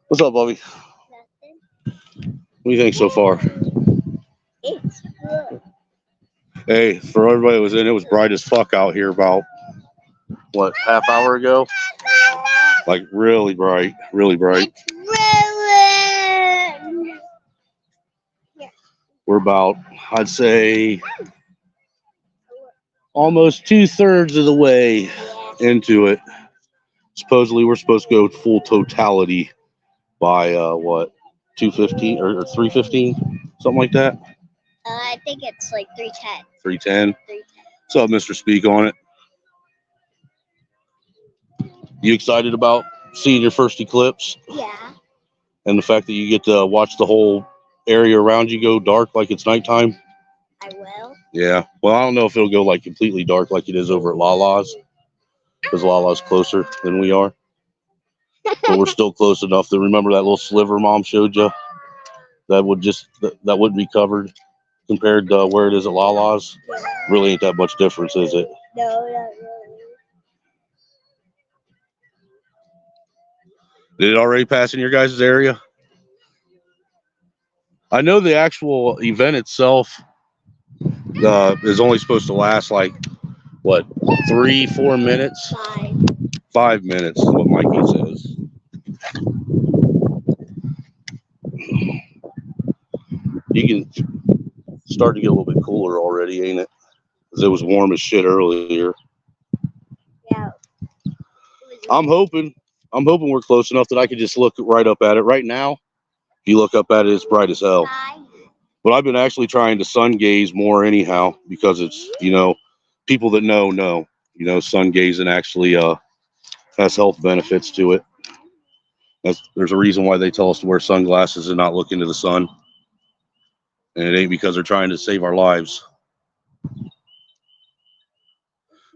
What's up, Bobby? Nothing. What do you think so far? It's good. Hey, for everybody that was in, it was bright as fuck out here about, what, half hour ago? Like, really bright, really bright. It's ruined. We're about, I'd say, almost 2/3 of the way into it. Supposedly, we're supposed to go full totality by, what, 2:15 or 3:15? Something like that? I think it's like 3:10. 3:10. 3:10. What's up, Mr. Speak on it? You excited about seeing your first eclipse Yeah, and the fact that you get to watch the whole area around you go dark like it's nighttime? I will. Yeah. Well, I don't know if it'll go like completely dark like it is over at Lala's, because Lala's closer than we are. But we're still close enough to remember that little sliver Mom showed you. That wouldn't be covered compared to where it is at Lala's. Really ain't that much difference, is it? No, not really. Did it already pass in your guys' area? I know the actual event itself is only supposed to last like, what, 3-4 minutes? 5. 5 minutes is what Mikey says. You can start to get a little bit cooler already, ain't it? Because it was warm as shit earlier. Yeah. I'm hoping we're close enough that I can just look right up at it. Right now, if you look up at it, it's bright as hell. But I've been actually trying to sun gaze more anyhow, because it's, people that know, sun gazing actually has health benefits to it. There's a reason why they tell us to wear sunglasses and not look into the sun. And it ain't because they're trying to save our lives.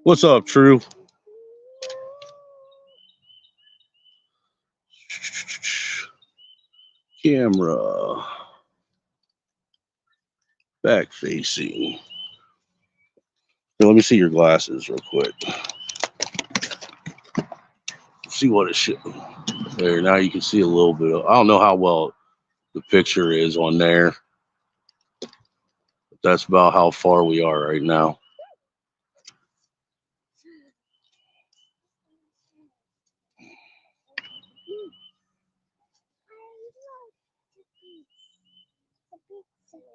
What's up, True? Camera. Back facing. Here, let me see your glasses real quick. See what it should. There, now you can see a little bit of, I don't know how well the picture is on there. But that's about how far we are right now.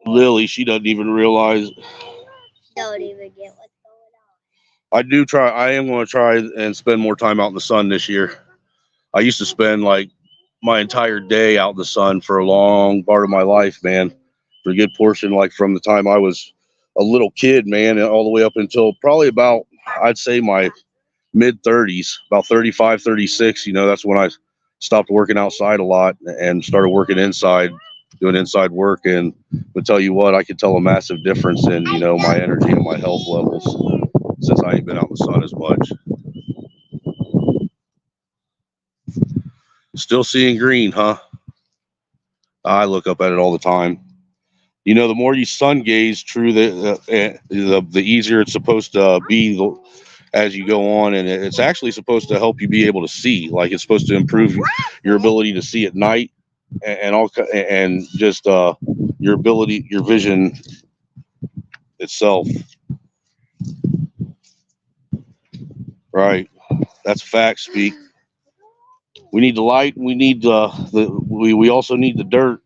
Lily, she doesn't even realize. Don't even get what's going I am going to try and spend more time out in the sun this year. I used to spend like my entire day out in the sun for a long part of my life, man. For a good portion, like from the time I was a little kid, man, and all the way up until probably about, I'd say my mid 30s, about 35, 36. That's when I stopped working outside a lot and started working inside, doing inside work. And I'll tell you what, I could tell a massive difference in, my energy and my health levels since I ain't been out in the sun as much. Still seeing green, huh? I look up at it all the time. The more you sun gaze, True, the easier it's supposed to be as you go on, and it's actually supposed to help you be able to see. Like, it's supposed to improve your ability to see at night, and just your vision itself. Right, that's fact. Speak. We need the light. We need we also need the dirt.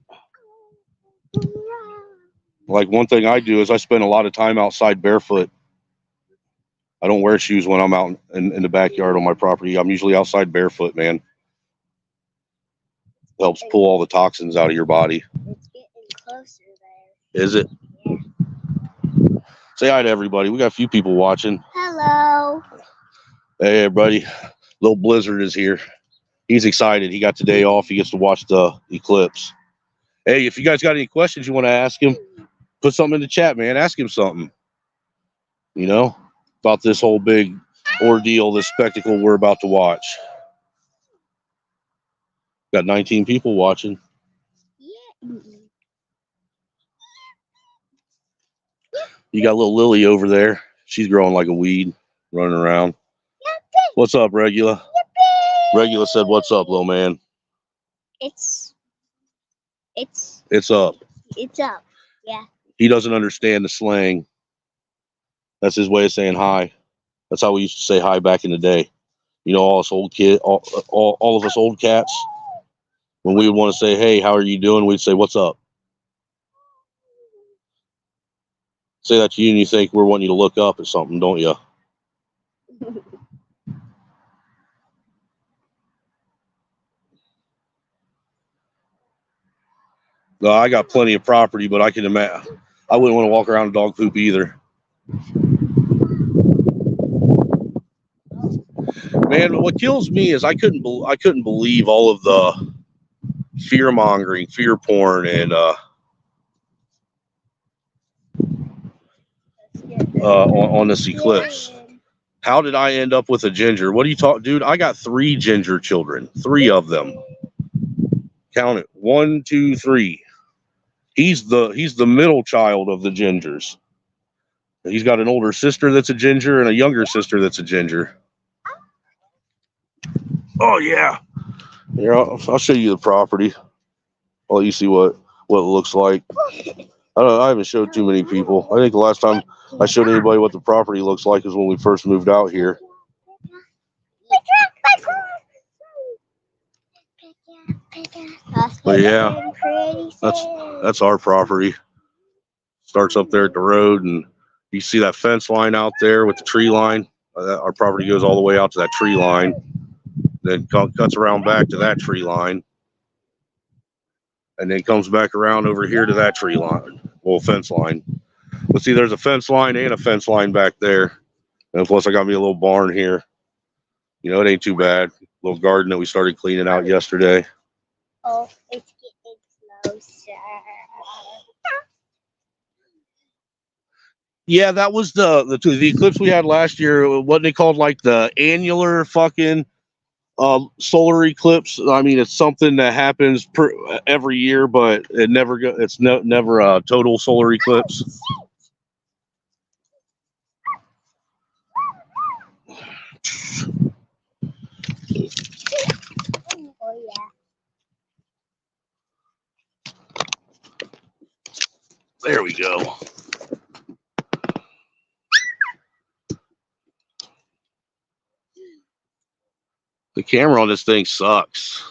Like, one thing I do is I spend a lot of time outside barefoot. I don't wear shoes when I'm out in the backyard on my property. I'm usually outside barefoot, man. Helps pull all the toxins out of your body. It's getting closer there. Is it? Yeah. Say hi to everybody. We got a few people watching. Hello. Hey, everybody. Little Blizzard is here. He's excited. He got today off. He gets to watch the eclipse. Hey, if you guys got any questions you want to ask him, put something in the chat, man. Ask him something. about this whole big ordeal, this spectacle we're about to watch. Got 19 people watching. Yeah. You got little Lily over there. She's growing like a weed, running around. What's up, Regula? Regula said, "What's up, little man?" It's up. It's up. Yeah. He doesn't understand the slang. That's his way of saying hi. That's how we used to say hi back in the day. You know, all us old all of us old cats. When we would want to say, "Hey, how are you doing?" We'd say, "What's up?" Say that to you, and you think we're wanting you to look up at something, don't you? No, I got plenty of property, but I can imagine I wouldn't want to walk around in dog poop either. Man, what kills me is I couldn't believe all of the fear mongering, fear porn, and on this eclipse. How did I end up with a ginger? What are you talking, dude? I got 3 ginger children, 3 of them. Count it, 1, 2, 3. He's the middle child of the gingers. He's got an older sister that's a ginger and a younger sister that's a ginger. Oh yeah. Here, I'll show you the property. I'll let you see what it looks like. I haven't showed too many people. I think the last time I showed anybody what the property looks like is when we first moved out here. But yeah, that's our property. Starts up there at the road, and you see that fence line out there with the tree line. Our property goes all the way out to that tree line, then cuts around back to that tree line, and then comes back around over here to that tree line, well, fence line. But see, there's a fence line and a fence line back there, and plus I got me a little barn here. You know, it ain't too bad. Little garden that we started cleaning out yesterday. Oh, it's getting closer. Yeah, that was the eclipse we had last year. What they called like the annular fucking solar eclipse. I mean, it's something that happens every year, but it's never a total solar eclipse. Oh yeah. There we go. The camera on this thing sucks.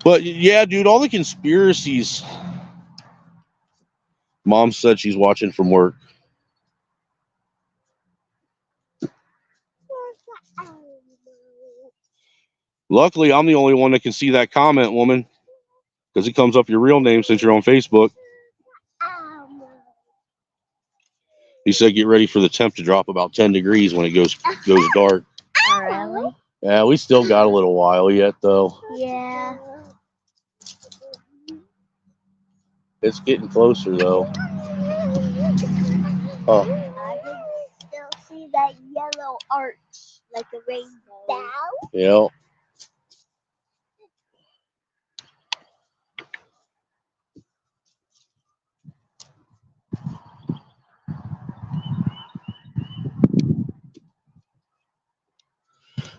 But yeah, dude, all the conspiracies. Mom said she's watching from work. Luckily, I'm the only one that can see that comment, woman, because it comes up your real name since you're on Facebook. He said, "Get ready for the temp to drop about 10 degrees when it goes dark." Oh, really? Yeah, we still got a little while yet, though. Yeah. It's getting closer, though. Oh. I can still see that yellow arch, like a rainbow. Yeah.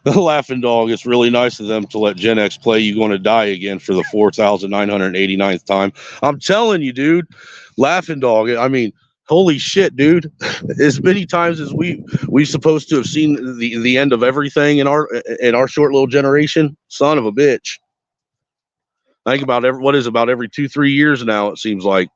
The Laughing Dog, it's really nice of them to let Gen X play You Gonna Die Again for the 4,989th time. I'm telling you, dude, Laughing Dog, I mean, holy shit, dude. As many times as we supposed to have seen the end of everything in our short little generation, son of a bitch. I think about every 2-3 years now, it seems like.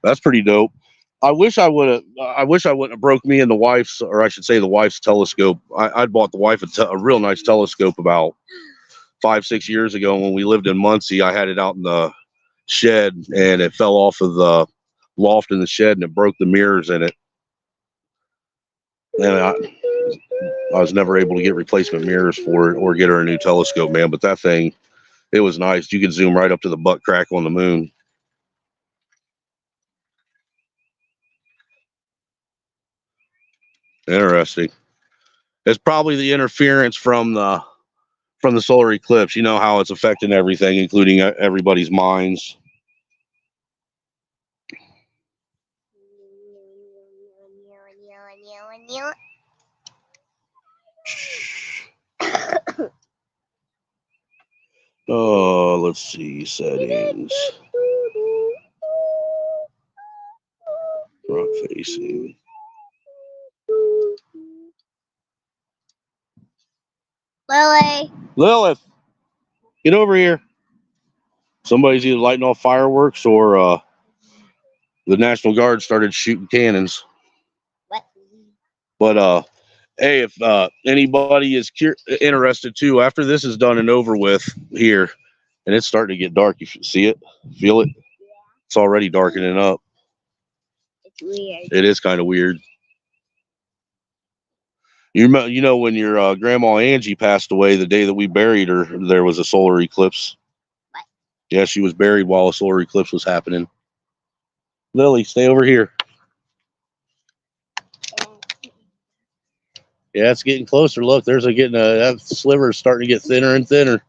That's pretty dope. I wish I wouldn't have broke me and the wife's, or I should say the wife's telescope. I'd bought the wife a real nice telescope about 5-6 years ago when we lived in Muncie. I had it out in the shed and it fell off of the loft in the shed and it broke the mirrors in it. And I was never able to get replacement mirrors for it or get her a new telescope, man. But that thing, it was nice. You could zoom right up to the butt crack on the moon. Interesting. It's probably the interference from the solar eclipse. You know how it's affecting everything, including everybody's minds. Oh, let's see, settings. Front facing. Lilith, get over here. Somebody's either lighting off fireworks or the National Guard started shooting cannons. What? But hey, if anybody is interested too, after this is done and over with here, and it's starting to get dark. You see it? Feel it? Yeah. It's already darkening up. It's weird. It is kind of weird. You know when your grandma Angie passed away, the day that we buried her, there was a solar eclipse. What? Yeah, she was buried while a solar eclipse was happening. Lily, stay over here. Yeah, it's getting closer. Look, that sliver is starting to get thinner and thinner.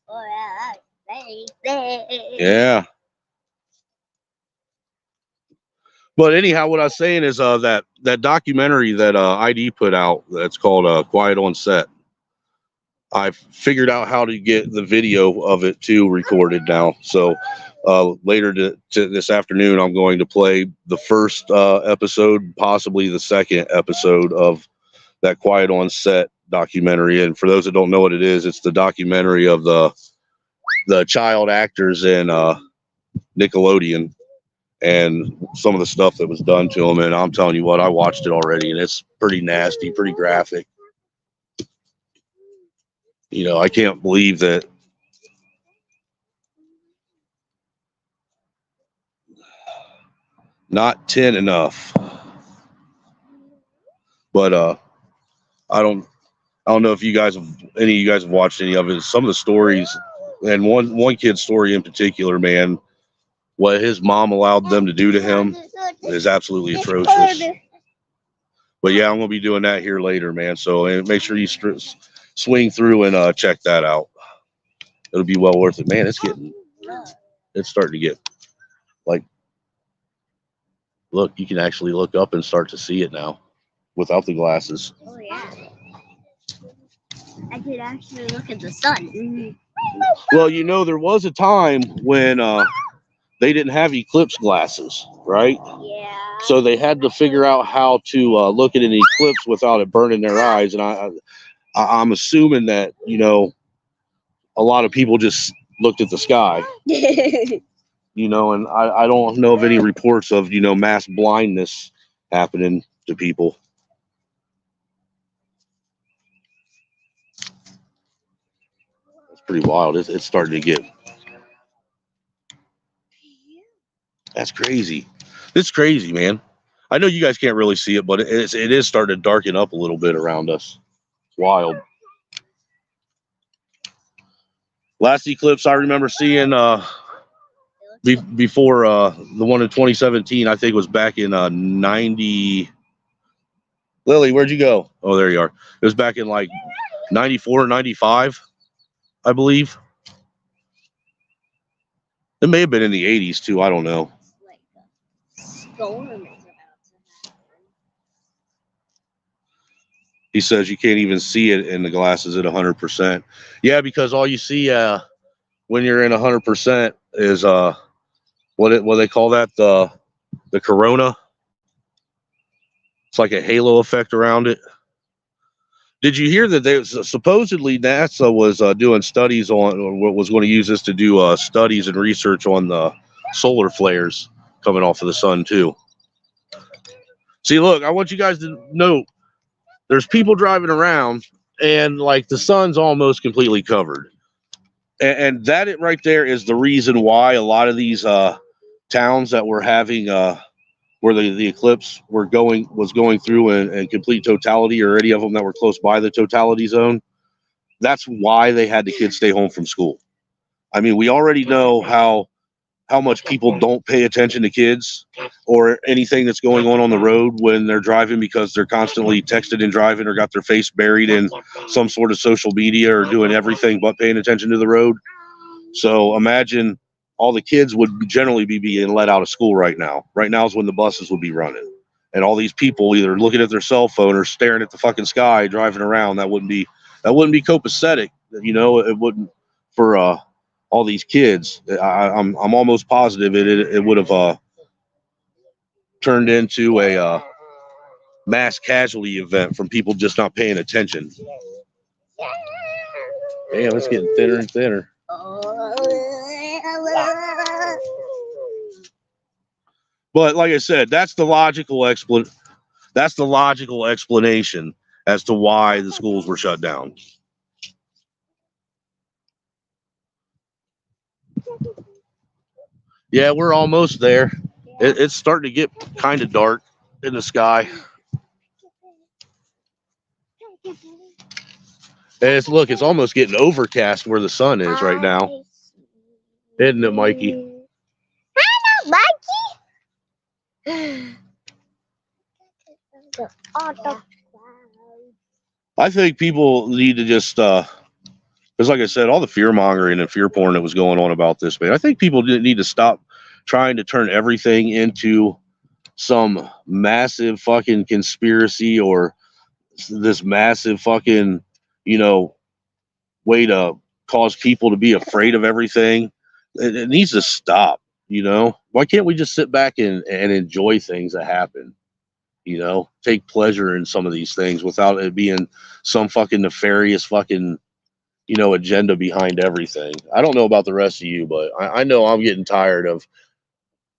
Oh yeah, that's very big. Yeah. But anyhow, what I was saying is that documentary that ID put out that's called Quiet on Set. I've figured out how to get the video of it too recorded now. So later to this afternoon, I'm going to play the first episode, possibly the second episode of that Quiet on Set documentary. And for those that don't know what it is, it's the documentary of the child actors in Nickelodeon and some of the stuff that was done to them. And I'm telling you what, I watched it already, and it's pretty nasty, pretty graphic. You know, I can't believe that. Not 10 enough. But I don't know if any of you guys have watched any of it. Some of the stories, and one kid's story in particular, man, what his mom allowed them to do to him is absolutely atrocious. But yeah, I'm gonna be doing that here later, man. So make sure you swing through and check that out. It'll be well worth it, man. It's starting to get like, look, you can actually look up and start to see it now without the glasses. Oh yeah, I could actually look at the sun. Well, you know, there was a time when they didn't have eclipse glasses, right? Yeah. So they had to figure out how to look at an eclipse without it burning their eyes. And I'm assuming that, you know, a lot of people just looked at the sky, you know, and I don't know of any reports of, you know, mass blindness happening to people. It's pretty wild. It's starting to get. That's crazy. It's crazy, man. I know you guys can't really see it, but it is starting to darken up a little bit around us. It's wild. Last eclipse I remember seeing before the one in 2017, I think was back in 90. Lily, where'd you go? Oh, there you are. It was back in like 94, 95, I believe. It may have been in the 80s too. I don't know. Storm is about to happen. He says you can't even see it in the glasses at 100%. Yeah, because all you see when you're in 100% is what they call that, the corona. It's like a halo effect around it. Did you hear that supposedly NASA was doing studies on, or was going to use this to do studies and research on the solar flares coming off of the sun too? See, look, I want you guys to know there's people driving around and like the sun's almost completely covered. And that right there is the reason why a lot of these towns that were having where the eclipse was going through in complete totality, or any of them that were close by the totality zone. That's why they had the kids stay home from school. I mean, we already know how much people don't pay attention to kids or anything that's going on the road when they're driving, because they're constantly texted and driving, or got their face buried in some sort of social media, or doing everything but paying attention to the road. So imagine all the kids would generally be being let out of school right now. Right now is when the buses would be running. And all these people either looking at their cell phone or staring at the fucking sky driving around. That wouldn't be copacetic. It wouldn't for all these kids. I'm almost positive it would have turned into a mass casualty event from people just not paying attention. Damn, it's getting thinner and thinner. But like I said, that's the logical explanation as to why the schools were shut down. Yeah, we're almost there. It's starting to get kind of dark in the sky. And it's almost getting overcast where the sun is right now. Isn't it, Mikey? I think people need to just because like I said, all the fear mongering and fear porn that was going on about this, man, I think people need to stop trying to turn everything into some massive fucking conspiracy, or this massive fucking, way to cause people to be afraid of everything. It needs to stop. Why can't we just sit back and enjoy things that happen? Take pleasure in some of these things without it being some fucking nefarious fucking, agenda behind everything. I don't know about the rest of you, but I know I'm getting tired of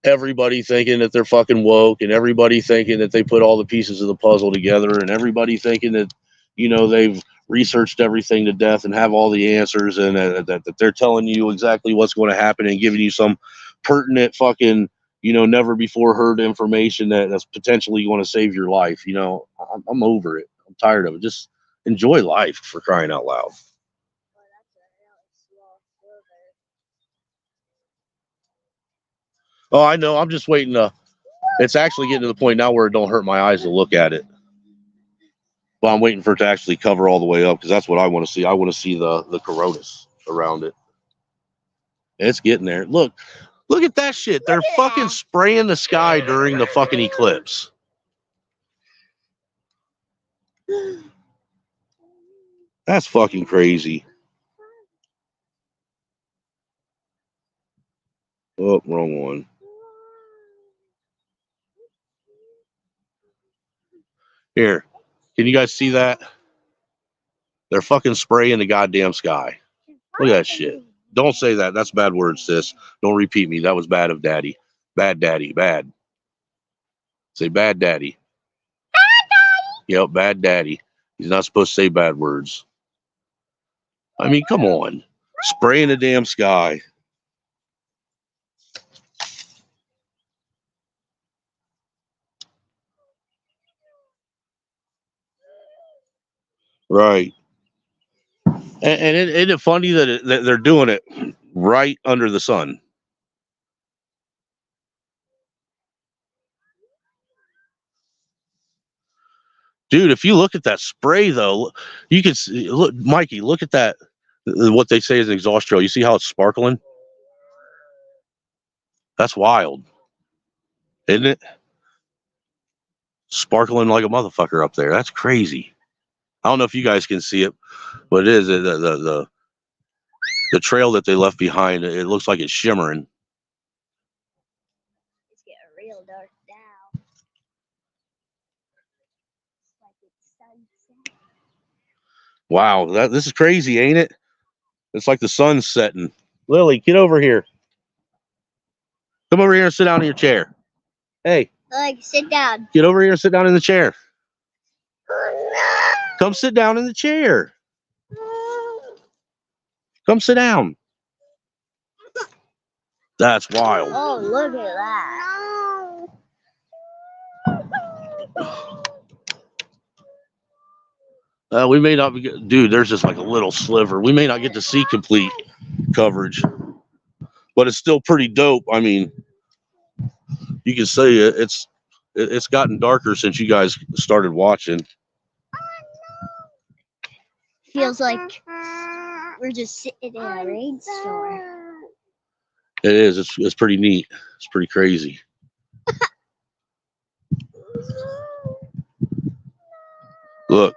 everybody thinking that they're fucking woke, and everybody thinking that they put all the pieces of the puzzle together, and everybody thinking that, they've researched everything to death and have all the answers, and that they're telling you exactly what's going to happen and giving you some pertinent fucking, never before heard information that's potentially going to save your life. I'm over it. I'm tired of it. Just enjoy life, for crying out loud. Oh, I know. I'm just waiting it's actually getting to the point now where it don't hurt my eyes to look at it. But I'm waiting for it to actually cover all the way up, because that's what I want to see. I want to see the coronas around it. It's getting there. Look at that shit. They're fucking spraying the sky during the fucking eclipse. That's fucking crazy. Oh, wrong one. Here. Can you guys see that? They're fucking spraying the goddamn sky. Look at that shit. Don't say that. That's bad words, sis. Don't repeat me. That was bad of daddy. Bad daddy. Bad. Say bad daddy. Yep, bad daddy. He's not supposed to say bad words. I mean, come on. Spraying the damn sky. Right. And isn't it funny that they're doing it right under the sun? Dude, if you look at that spray, though, you can see, look, Mikey, look at that. What they say is an exhaust trail. You see how it's sparkling? That's wild, isn't it? Sparkling like a motherfucker up there. That's crazy. I don't know if you guys can see it, but it is the trail that they left behind. It looks like it's shimmering. It's getting real dark now. It's like it's sunset. Wow, this is crazy, ain't it? It's like the sun's setting. Lily, get over here. Come over here and sit down in your chair. Hey. Like, sit down. Get over here and sit down in the chair. Oh, no. Come sit down in the chair. Come sit down. That's wild. Oh, look at that. We may not be, dude. There's just like a little sliver. We may not get to see complete coverage, but it's still pretty dope. I mean, you can say it's gotten darker since you guys started watching. Feels like we're just sitting in a rainstorm. It is. It's pretty neat. It's pretty crazy. Look,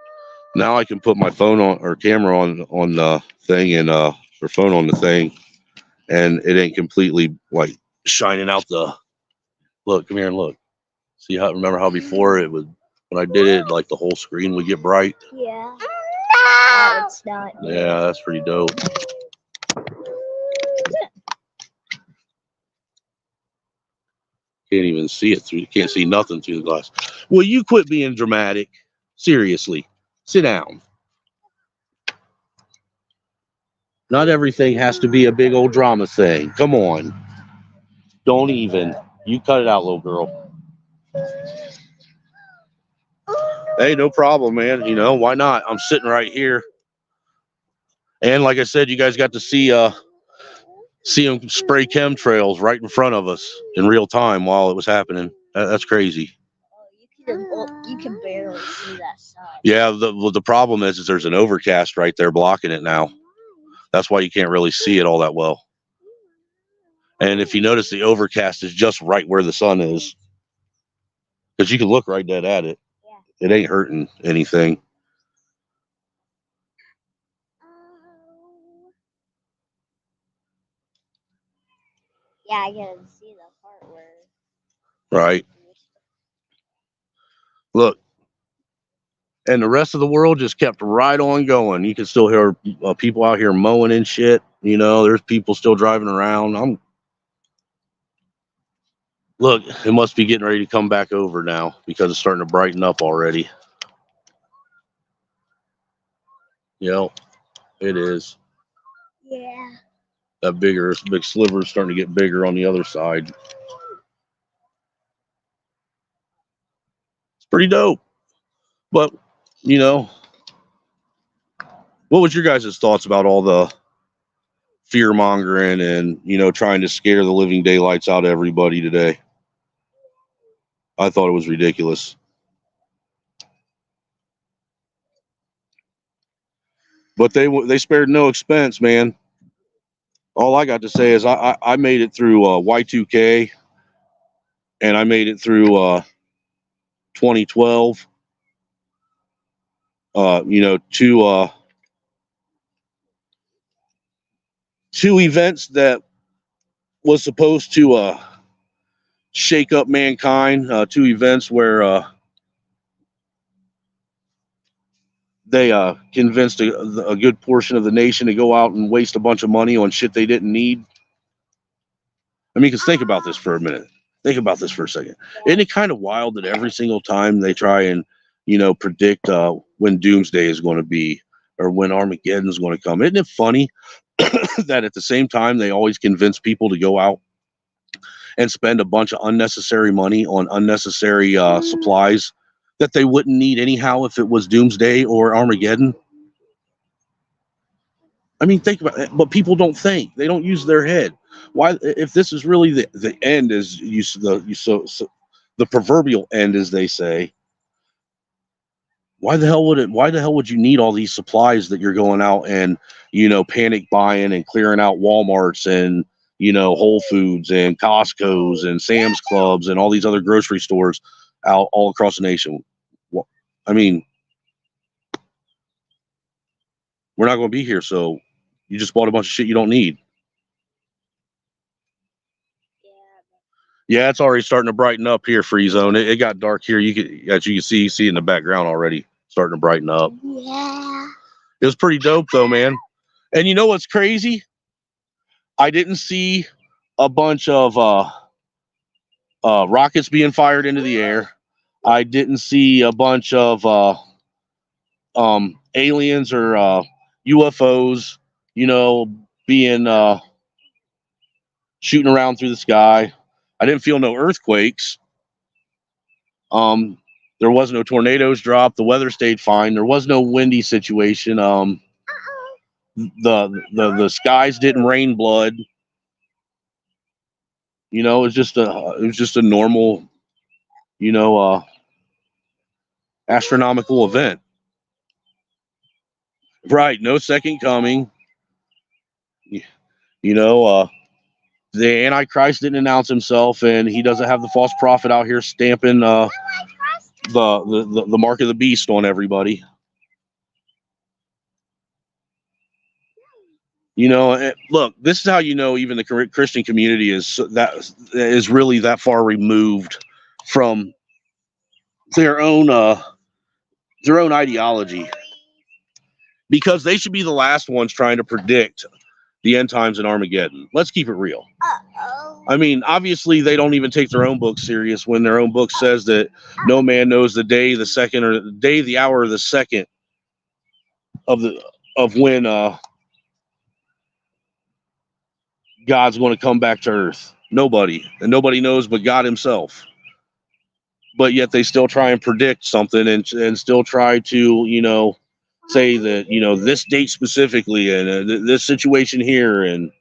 now I can put my phone on or camera on the thing and or phone on the thing, and it ain't completely like shining out the. Look, come here and look. See how? Remember how before it was when I did it, like the whole screen would get bright. Yeah. Now it's not. Yeah, that's pretty dope. Can't even see it through. Can't see nothing through the glass. Will you quit being dramatic? Seriously, sit down. Not everything has to be a big old drama thing. Come on. Don't even. You cut it out, little girl. Hey, no problem, man. You know, why not? I'm sitting right here. And like I said, you guys got to see them spray chemtrails right in front of us in real time while it was happening. That's crazy. You can barely see that side. Yeah, the problem is there's an overcast right there blocking it now. That's why you can't really see it all that well. And if you notice, the overcast is just right where the sun is, because you can look right dead at it. Yeah. It ain't hurting anything. Yeah, I can see the part where. Right. Look. And the rest of the world just kept right on going. You can still hear people out here mowing and shit. You know, there's people still driving around. Look, it must be getting ready to come back over now because it's starting to brighten up already. Yep, it is. Yeah. That big sliver is starting to get bigger on the other side. It's pretty dope. But, you know, what was your guys' thoughts about all the fear mongering and, you know, trying to scare the living daylights out of everybody today? I thought it was ridiculous. But they spared no expense, man. All I got to say is I made it through Y2K, and I made it through 2012. You know, two events that was supposed to shake up mankind. Two events where they convinced a good portion of the nation to go out and waste a bunch of money on shit they didn't need. I mean, because think about this for a minute. Think about this for a second. Isn't it kind of wild that every single time they try and, you know, predict when doomsday is going to be or when Armageddon is going to come? Isn't it funny that at the same time they always convince people to go out and spend a bunch of unnecessary money on unnecessary supplies that they wouldn't need anyhow if it was doomsday or Armageddon? I mean, think about it, but people don't think. They don't use their head. Why, if this is really the end, as the proverbial end, as they say, why the hell would you need all these supplies that you're going out and, you know, panic buying and clearing out Walmarts and, you know, Whole Foods and Costco's and Sam's Clubs and all these other grocery stores out all across the nation? Well, I mean, we're not going to be here, so you just bought a bunch of shit you don't need. Yeah, it's already starting to brighten up here, Free Zone. It got dark here. As you can see in the background already, starting to brighten up. Yeah. It was pretty dope though, man. And you know what's crazy? I didn't see a bunch of rockets being fired into the air. I didn't see a bunch of aliens or UFOs, you know, being shooting around through the sky. I didn't feel no earthquakes. There was no tornadoes dropped. The weather stayed fine. There was no windy situation. The skies didn't rain blood. You know, it was just a normal, you know, astronomical event. Right, no second coming. You know, the Antichrist didn't announce himself, and he doesn't have the false prophet out here stamping the mark of the beast on everybody. You know, look, this is how you know even the Christian community is really that far removed from their own ideology, because they should be the last ones trying to predict the end times and Armageddon. Let's keep it real. I mean, obviously, they don't even take their own book serious when their own book says that no man knows the day, the second, or the day, the hour, or the second of when God's going to come back to earth. Nobody. And nobody knows but God himself. But yet they still try and predict something and still try to, you know, say that, you know, this date specifically and this situation here, and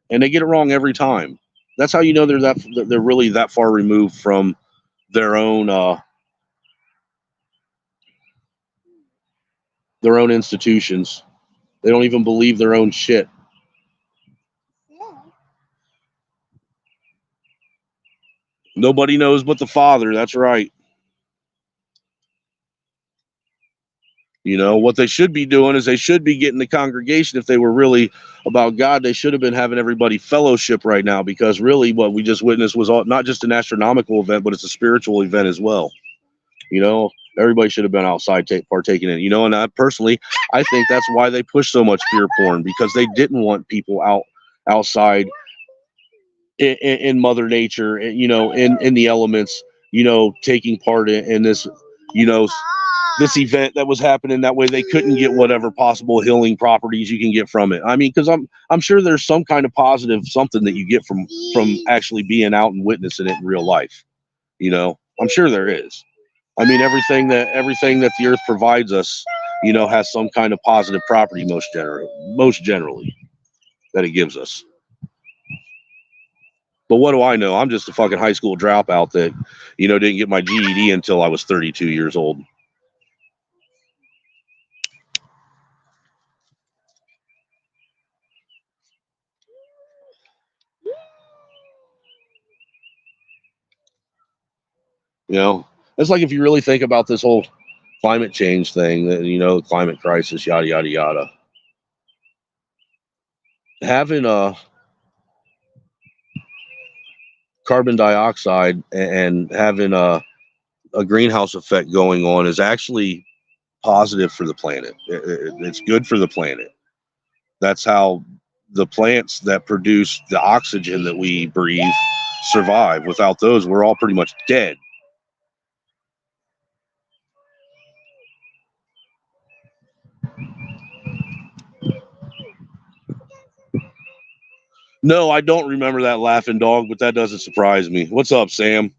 they get it wrong every time. That's how you know they're really that far removed from their own institutions. They don't even believe their own shit. Nobody knows but the Father. That's right. You know, what they should be doing is they should be getting the congregation. If they were really about God, they should have been having everybody fellowship right now, because really what we just witnessed was not just an astronomical event, but it's a spiritual event as well. You know, everybody should have been outside partaking in it. You know, and I think that's why they push so much fear porn, because they didn't want people outside in Mother Nature, you know, in the elements, you know, taking part in this, you know, this event that was happening. That way they couldn't get whatever possible healing properties you can get from it. I mean, because I'm sure there's some kind of positive something that you get from actually being out and witnessing it in real life. You know, I'm sure there is. I mean, everything that the earth provides us, you know, has some kind of positive property most generally that it gives us. But what do I know? I'm just a fucking high school dropout that, you know, didn't get my GED until I was 32 years old. You know, it's like if you really think about this whole climate change thing, that, you know, climate crisis, yada yada yada. Having carbon dioxide and having a greenhouse effect going on is actually positive for the planet. It's good for the planet. That's how the plants that produce the oxygen that we breathe survive. Without those, we're all pretty much dead. No, I don't remember that laughing dog, but that doesn't surprise me. What's up, Sam?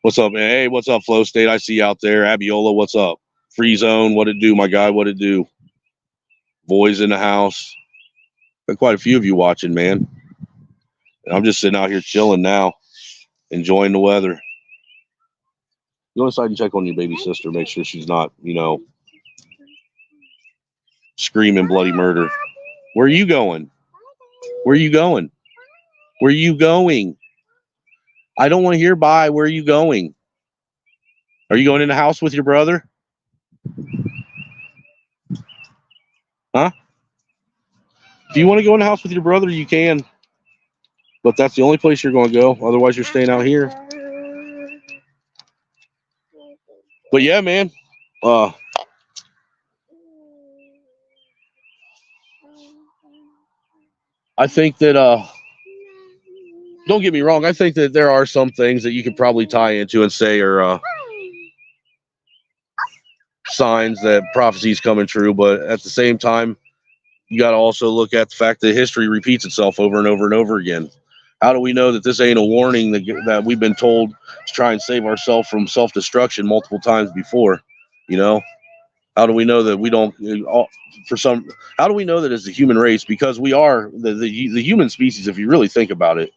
What's up, man? Hey, what's up, Flow State? I see you out there. Abiola, what's up? Free Zone, what it do, my guy? What it do? Boys in the house. Got quite a few of you watching, man. I'm just sitting out here chilling now, enjoying the weather. Go inside and check on your baby sister. Make sure she's not, you know, screaming bloody murder. Where are you going? Where are you going? Where are you going? I don't want to hear bye. Where are you going? Are you going in the house with your brother? Huh? If you want to go in the house with your brother, you can. But that's the only place you're going to go. Otherwise, you're staying out here. But yeah, man. I think that don't get me wrong, I think that there are some things that you could probably tie into and say are signs that prophecy's coming true, but at the same time, you got to also look at the fact that history repeats itself over and over and over again. How do we know that this ain't a warning that we've been told to try and save ourselves from self-destruction multiple times before? You know, how do we know that we don't? For some, how do we know that as the human race, because we are the human species, if you really think about it,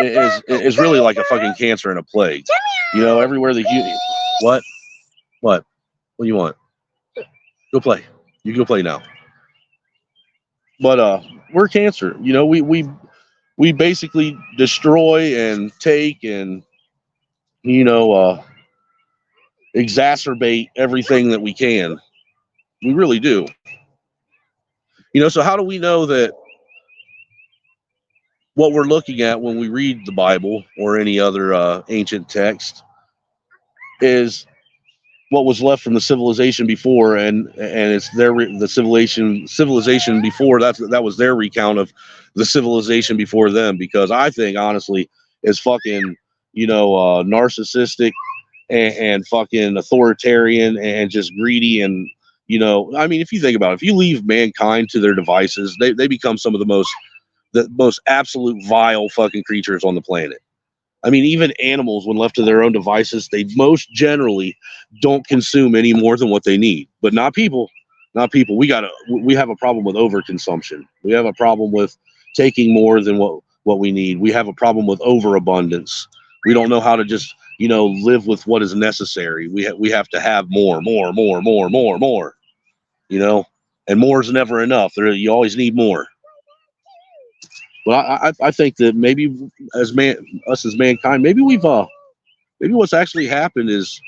is really like a fucking cancer and a plague. You know, everywhere what what do you want? Go play. You can go play now. But we're cancer. You know, we basically destroy and take and you know exacerbate everything that we can. We really do. You know, so how do we know that what we're looking at when we read the Bible or any other ancient text is what was left from the civilization before, and it's the civilization before that was their recount of the civilization before them, because I think honestly is fucking narcissistic and fucking authoritarian and just greedy. And I mean, if you think about it, if you leave mankind to their devices, they become some of the most absolute vile fucking creatures on the planet. I mean, even animals, when left to their own devices, they most generally don't consume any more than what they need. But not people. Not people. We have a problem with overconsumption. We have a problem with taking more than what we need. We have a problem with overabundance. We don't know how to just, live with what is necessary. We have to have more, more, more, more, more, more, and more is never enough. You always need more. But I think that maybe us as mankind, maybe what's actually happened is,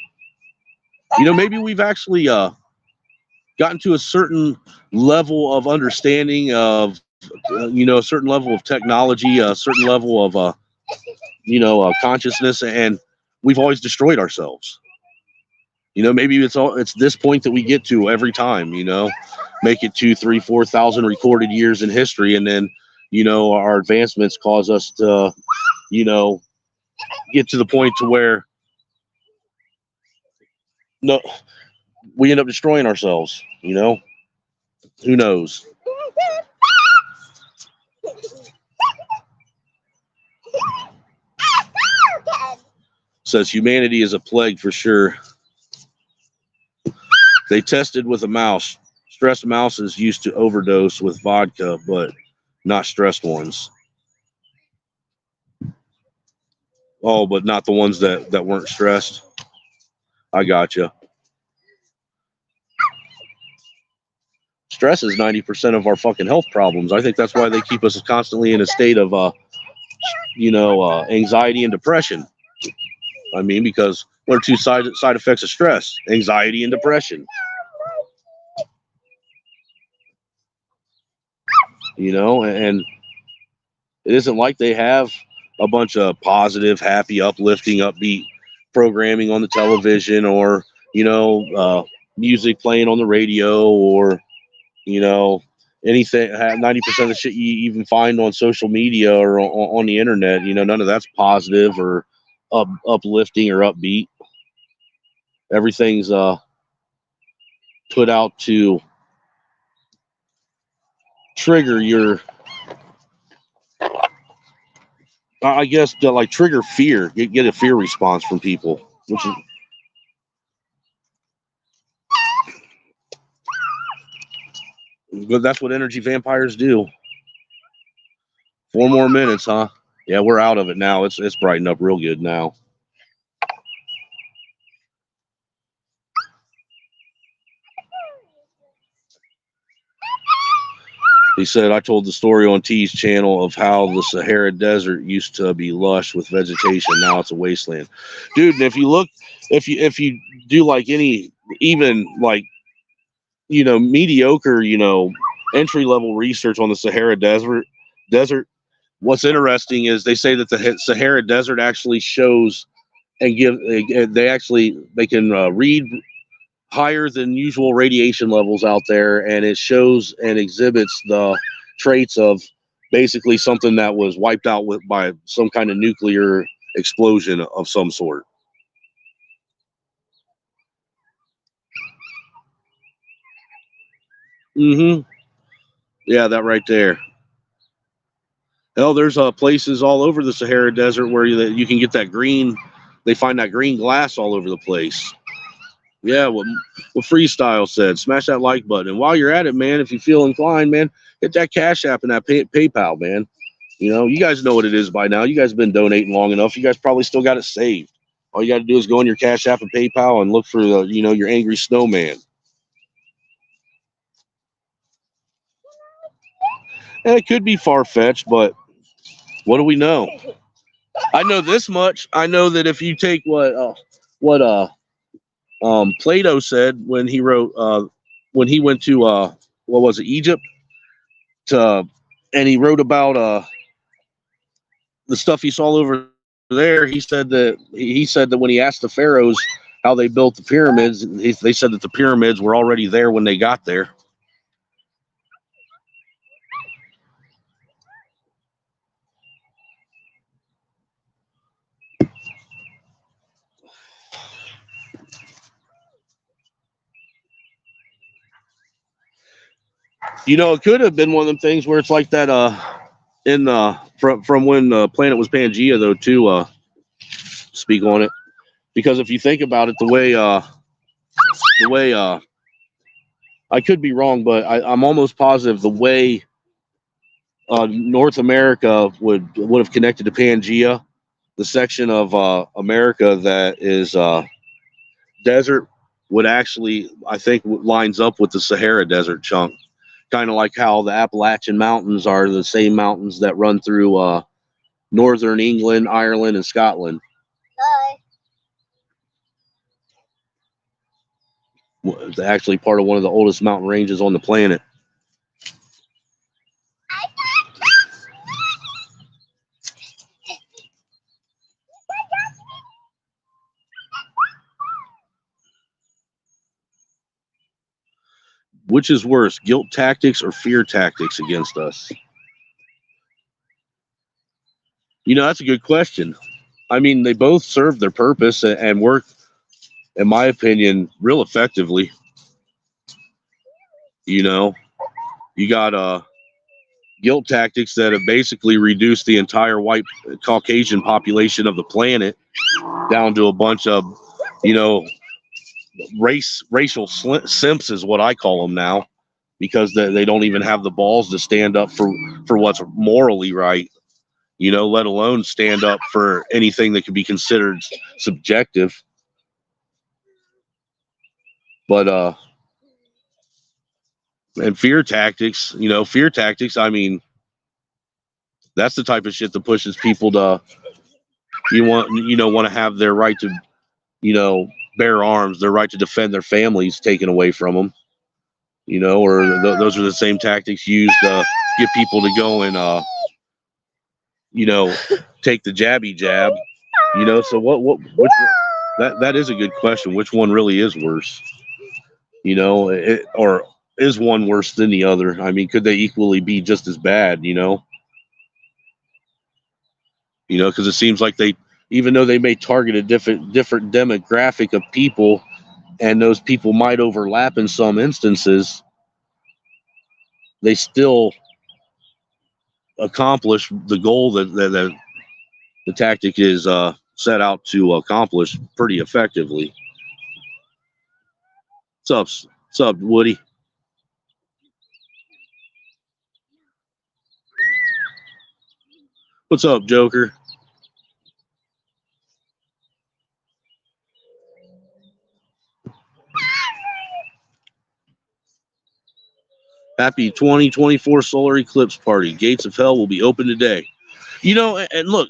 maybe we've actually gotten to a certain level of understanding of, a certain level of technology, a certain level of, consciousness, and we've always destroyed ourselves. Maybe it's this point that we get to every time. Make it 2, 3, 4,000 recorded years in history, and then our advancements cause us to get to the point to where no, we end up destroying ourselves. Who knows? Says humanity is a plague for sure. They tested with a mouse. Stressed mouses used to overdose with vodka, but not stressed ones. Oh, but not the ones that weren't stressed. I gotcha. Stress is 90% of our fucking health problems. I think that's why they keep us constantly in a state of anxiety and depression. I mean, because what are two side effects of stress? Anxiety and depression. And it isn't like they have a bunch of positive, happy, uplifting, upbeat programming on the television, or music playing on the radio, or anything. 90% of the shit you even find on social media or on the internet, none of that's positive or uplifting or upbeat. Everything's put out to trigger your, I guess, to like trigger fear, get a fear response from people, which is, but that's what energy vampires do. 4 more minutes, huh? Yeah, we're out of it now. It's brightened up real good now. He said, I told the story on T's channel of how the Sahara Desert used to be lush with vegetation. Now it's a wasteland. Dude, and if you do like any, even like, mediocre, entry level research on the Sahara Desert, what's interesting is they say that the Sahara Desert actually shows and they can read higher than usual radiation levels out there, and it shows and exhibits the traits of basically something that was wiped out by some kind of nuclear explosion of some sort. Yeah, that right there. Hell, there's places all over the Sahara Desert where you can get that green. They find that green glass all over the place. Yeah, what Freestyle said. Smash that like button. And while you're at it, man, if you feel inclined, man, hit that Cash App and that PayPal, man. You know, you guys know what it is by now. You guys have been donating long enough. You guys probably still got it saved. All you got to do is go on your Cash App and PayPal and look for your angry snowman. And it could be far fetched, but what do we know? I know this much. I know that if you take what Plato said when he wrote when he went to what was it, Egypt, to and he wrote about the stuff he saw over there. He said that when he asked the pharaohs how they built the pyramids, they said that the pyramids were already there when they got there. You know, it could have been one of them things where it's like that in from when the planet was Pangea, though, to speak on it, because if you think about it, the way I could be wrong, but I'm almost positive the way North America would have connected to Pangea, the section of America that is desert, would actually, I think, lines up with the Sahara Desert chunk. Kind of like how the Appalachian Mountains are the same mountains that run through northern England, Ireland, and Scotland. Bye. It's actually part of one of the oldest mountain ranges on the planet. Which is worse, guilt tactics or fear tactics against us? You know, that's a good question. I mean, they both serve their purpose and work, in my opinion, real effectively. You know, you got guilt tactics that have basically reduced the entire white Caucasian population of the planet down to a bunch of, you know, racial simps is what I call them now, because they don't even have the balls to stand up for what's morally right, you know, let alone stand up for anything that could be considered subjective. But and fear tactics, I mean, that's the type of shit that pushes people to want to have their right to, bear arms, their right to defend their families taken away from them, or those are the same tactics used to get people to go and take the jabby jab. So which that is a good question. Which one really is worse? Or is one worse than the other? I mean, could they equally be just as bad? Because it seems like even though they may target a different demographic of people, and those people might overlap in some instances, they still accomplish the goal that the tactic is set out to accomplish pretty effectively. What's up, Woody? What's up, Joker? Happy 2024 solar eclipse party. Gates of hell will be open today. And look,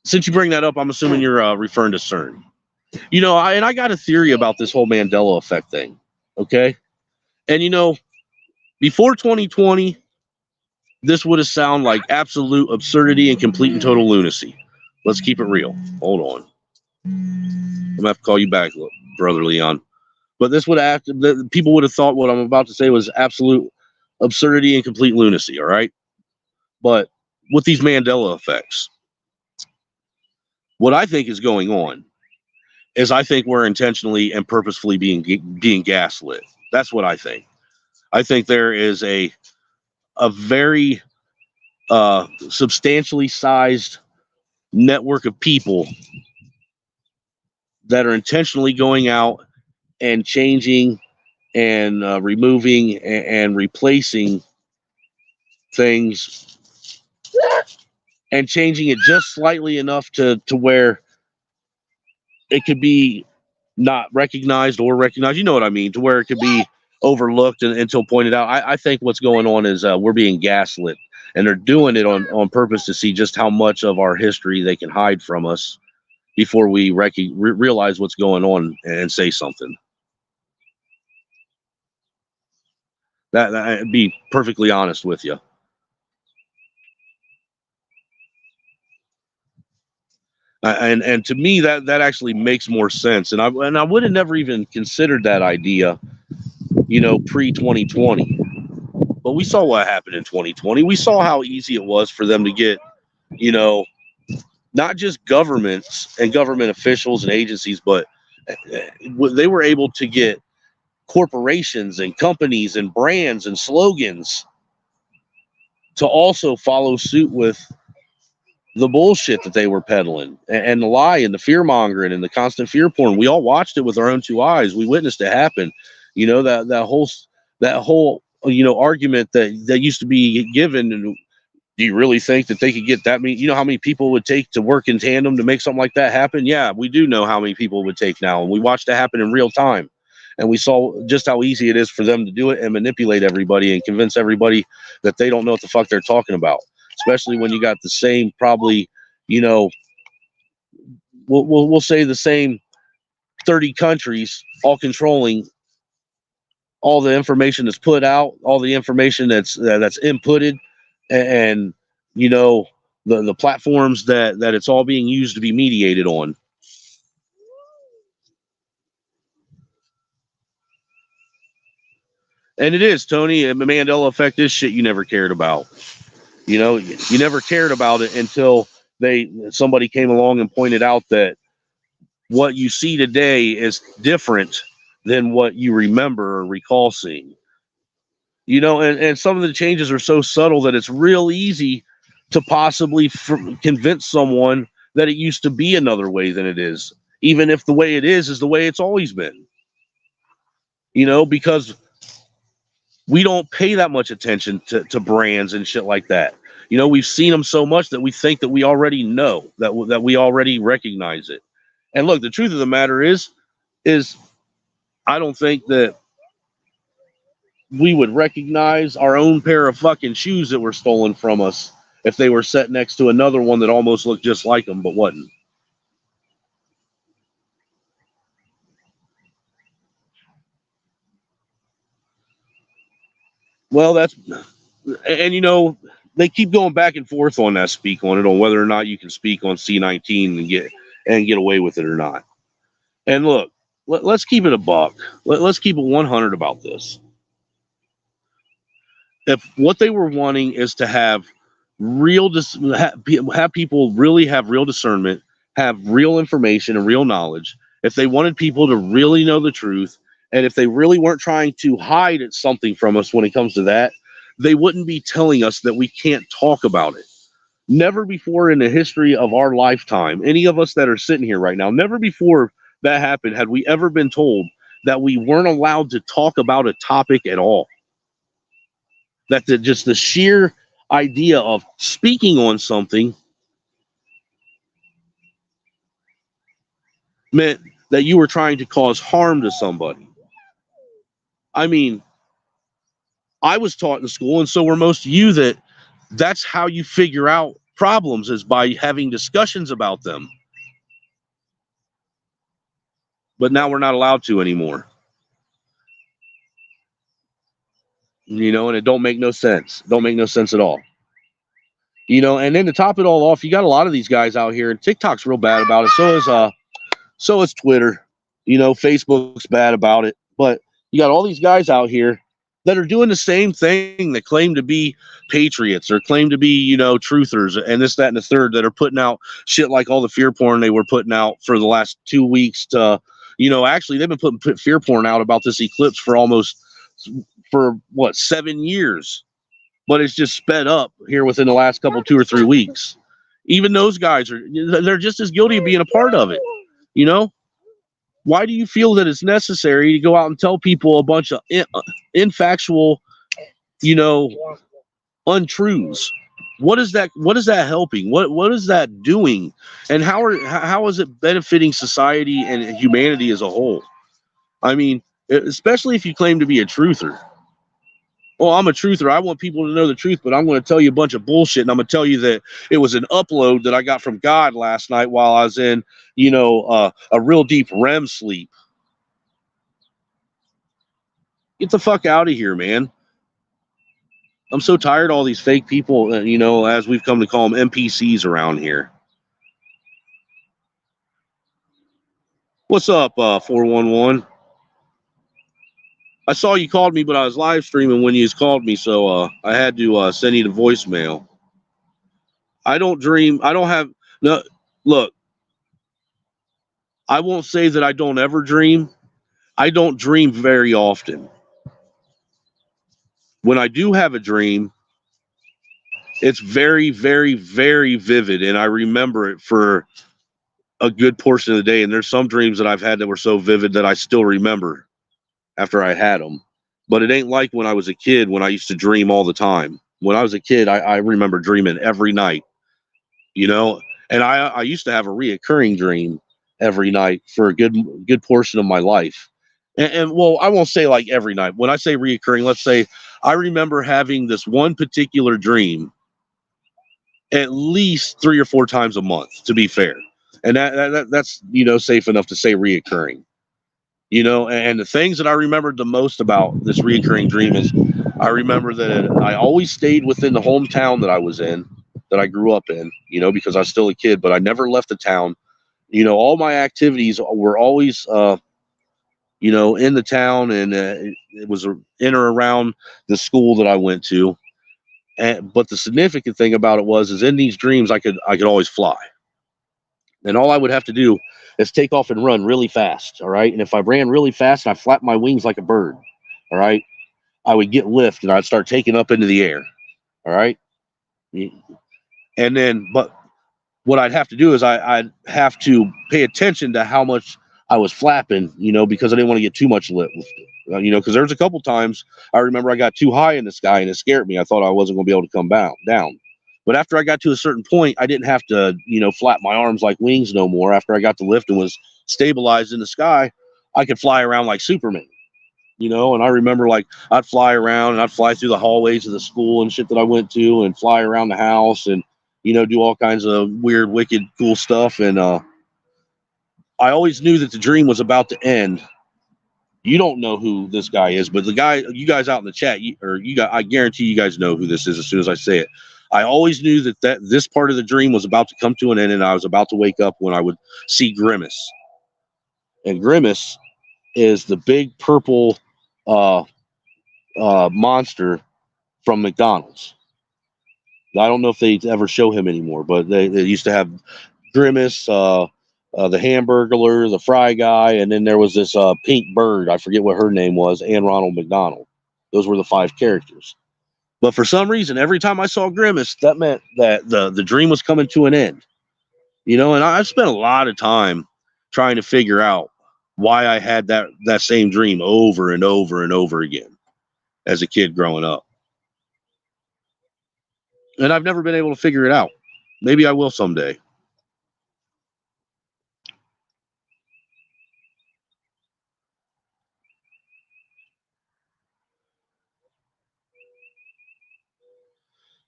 since you bring that up, I'm assuming you're referring to CERN. I got a theory about this whole Mandela effect thing. Okay. And before 2020, this would have sounded like absolute absurdity and complete and total lunacy. Let's keep it real. Hold on. I'm gonna have to call you back, brother Leon. But this would have people would have thought what I'm about to say was absolute absurdity and complete lunacy. All right. But with these Mandela effects, what I think is going on is I think we're intentionally and purposefully being gaslit. That's what I think. I think there is a very substantially sized network of people that are intentionally going out and changing and removing and replacing things and changing it just slightly enough to where it could be not recognized or recognized. You know what I mean? To where it could be overlooked until pointed out. I think what's going on is we're being gaslit, and they're doing it on purpose to see just how much of our history they can hide from us before we realize what's going on and say something. That be perfectly honest with you. And to me that actually makes more sense. And I would have never even considered that idea, pre 2020. But we saw what happened in 2020. We saw how easy it was for them to get, you know, not just governments and government officials and agencies, but they were able to get corporations and companies and brands and slogans to also follow suit with the bullshit that they were peddling and the lie and the fear mongering and the constant fear porn. We all watched it with our own two eyes. We witnessed it happen. That whole argument that used to be given. And do you really think that they could get that many? You know how many people it would take to work in tandem to make something like that happen? Yeah, we do know how many people it would take now, and we watched it happen in real time. And we saw just how easy it is for them to do it and manipulate everybody and convince everybody that they don't know what the fuck they're talking about. Especially when you got the same, probably, we'll say the same 30 countries all controlling all the information that's put out, all the information that's inputted, and the platforms that it's all being used to be mediated on. And it is, Tony, the Mandela effect is shit you never cared about. You never cared about it until somebody came along and pointed out that what you see today is different than what you remember or recall seeing. And some of the changes are so subtle that it's real easy to possibly convince someone that it used to be another way than it is, even if the way it is the way it's always been. Because we don't pay that much attention to brands and shit like that. We've seen them so much that we think that we already know, that we already recognize it. And look, the truth of the matter is I don't think that we would recognize our own pair of fucking shoes that were stolen from us if they were set next to another one that almost looked just like them but wasn't. Well, and they keep going back and forth on that speak on it, on whether or not you can speak on C-19 and get away with it or not. And look, let's keep it a buck. Let's keep it 100 about this. If what they were wanting is to have have people really have real discernment, have real information and real knowledge, if they wanted people to really know the truth, and if they really weren't trying to hide something from us when it comes to that, they wouldn't be telling us that we can't talk about it. Never before in the history of our lifetime, any of us that are sitting here right now, never before that happened had we ever been told that we weren't allowed to talk about a topic at all. That just the sheer idea of speaking on something meant that you were trying to cause harm to somebody. I mean, I was taught in school, and so were most of you, that's how you figure out problems, is by having discussions about them. But now we're not allowed to anymore. And it don't make no sense. Don't make no sense at all. And then to top it all off, you got a lot of these guys out here, and TikTok's real bad about it. So is Twitter. Facebook's bad about it. But you got all these guys out here that are doing the same thing, that claim to be patriots or claim to be, truthers and this, that, and the third, that are putting out shit like all the fear porn they were putting out for the last 2 weeks to, actually they've been putting fear porn out about this eclipse for 7 years. but it's just sped up here within the last couple 2 or 3 weeks. Even those guys they're just as guilty of being a part of it. You know, why do you feel that it's necessary to go out and tell people a bunch of infactual, you know, untruths? What is that helping? What is that doing? And how is it benefiting society and humanity as a whole? I mean, especially if you claim to be a truther. Well, I'm a truther. I want people to know the truth, but I'm going to tell you a bunch of bullshit, and I'm going to tell you that it was an upload that I got from God last night while I was in, a real deep REM sleep. Get the fuck out of here, man. I'm so tired of all these fake people, as we've come to call them, NPCs around here. What's up, 411? I saw you called me, but I was live streaming when you called me, so I had to send you the voicemail. I don't dream. I don't have no. Look, I won't say that I don't ever dream. I don't dream very often. When I do have a dream, it's very, very, very vivid, and I remember it for a good portion of the day. And there's some dreams that I've had that were so vivid that I still remember after I had them. But it ain't like when I was a kid when I used to dream all the time. When I was a kid, I remember dreaming every night, and I used to have a reoccurring dream every night for a good portion of my life. And well, I won't say like every night. When I say reoccurring, let's say I remember having this one particular dream at least 3 or 4 times a month, to be fair. And that's safe enough to say reoccurring. And the things that I remembered the most about this reoccurring dream is I remember that I always stayed within the hometown that I was in, that I grew up in, because I was still a kid, but I never left the town. All my activities were always, in the town, and it was in or around the school that I went to. But the significant thing about it is in these dreams, I could always fly. And all I would have to do is take off and run really fast. All right. And if I ran really fast and I flapped my wings like a bird, all right, I would get lift and I'd start taking up into the air. All right. And then, but what I'd have to do is I'd have to pay attention to how much I was flapping, because I didn't want to get too much lift, because there's a couple times I remember I got too high in the sky and it scared me. I thought I wasn't going to be able to come down. But after I got to a certain point, I didn't have to, flap my arms like wings no more. After I got to lift and was stabilized in the sky, I could fly around like Superman, and I remember like I'd fly around and I'd fly through the hallways of the school and shit that I went to and fly around the house and, do all kinds of weird, wicked, cool stuff. And I always knew that the dream was about to end. You don't know who this guy is, but the guy, you guys out in the chat, I guarantee you guys know who this is as soon as I say it. I always knew that this part of the dream was about to come to an end, and I was about to wake up when I would see Grimace. And Grimace is the big purple monster from McDonald's. I don't know if they ever show him anymore, but they used to have Grimace, the Hamburglar, the Fry Guy, and then there was this pink bird. I forget what her name was, Anne Ronald McDonald. Those were the 5 characters. But for some reason, every time I saw Grimace, that meant that the dream was coming to an end. And I've spent a lot of time trying to figure out why I had that same dream over and over and over again as a kid growing up. And I've never been able to figure it out. Maybe I will someday.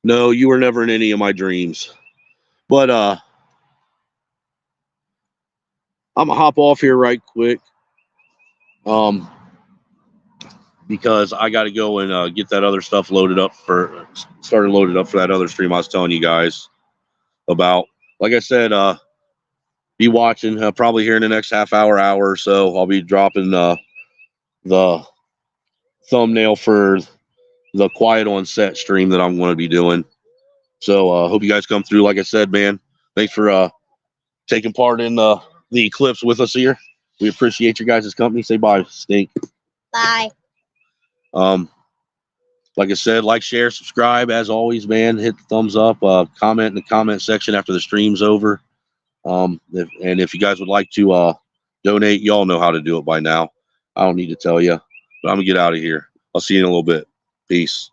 No, you were never in any of my dreams. But I'm gonna hop off here right quick. Because I got to go and get that other stuff loaded up for that other stream I was telling you guys about. Like I said, be watching probably here in the next half hour or so. I'll be dropping the thumbnail for the Quiet on Set stream that I'm going to be doing. So hope you guys come through. Like I said, man, thanks for taking part in the Eclipse with us here. We appreciate your guys' company. Say bye, Stink. Bye. Like I said, like, share, subscribe. As always, man, hit the thumbs up. Comment in the comment section after the stream's over. If you guys would like to donate, y'all know how to do it by now. I don't need to tell you, but I'm gonna get out of here. I'll see you in a little bit. Peace.